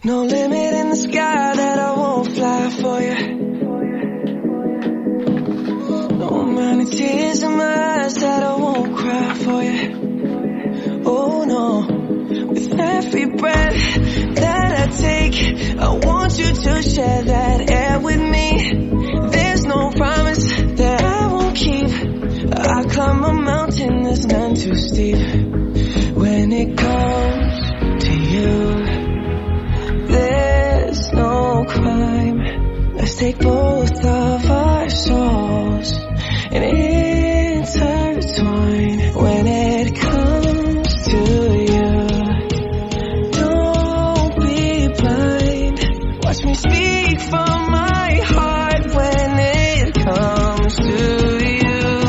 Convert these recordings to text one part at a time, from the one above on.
No limit in the sky that I won't fly for you. No amount of tears in my eyes that I won't cry for you. Oh no, with every breath that I take, I want you to share that air with me. There's no promise that I won't keep. I climb a mountain that's none too steep. When it comes to you, there's no crime. Let's take both of our souls and intertwine. When it comes to you, don't be blind. Watch me speak from my heart. When it comes to you,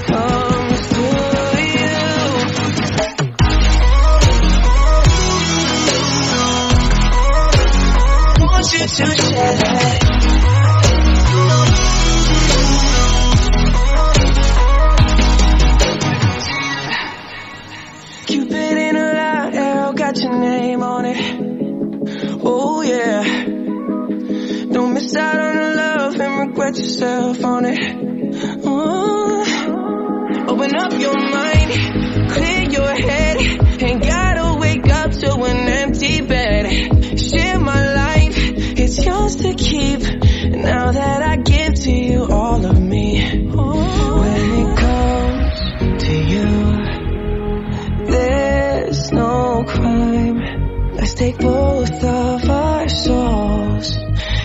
comes to you. Want you to share that. Cupid in a loud arrow got your name on it. Oh yeah. Don't miss out on the love and regret yourself on it. Oh. Open up your mind, clear your head. Ain't gotta wake up to an empty bed. Share my life, it's yours to keep. Now that I give to you all of me. When it comes to you, there's no crime. Let's take both of our souls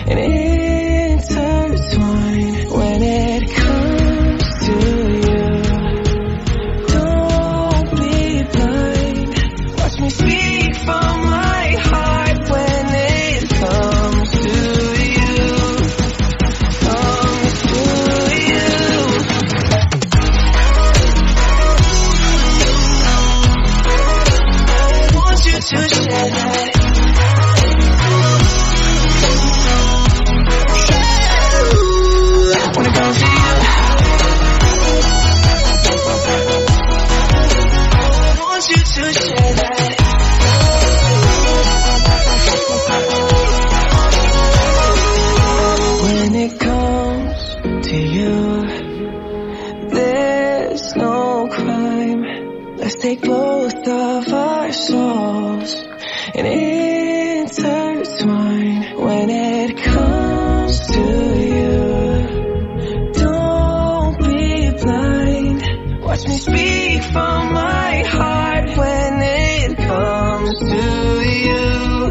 and intertwine. When it comes to you, don't be blind. Watch me speak from my heart. When it comes to you, comes to you. I want you to share that. When it comes to you, I want you to share that. When it comes to you, there's no crime. Let's take both of our souls and intertwine. When it comes to you, don't be blind. Watch me speak from my heart. When it comes to you,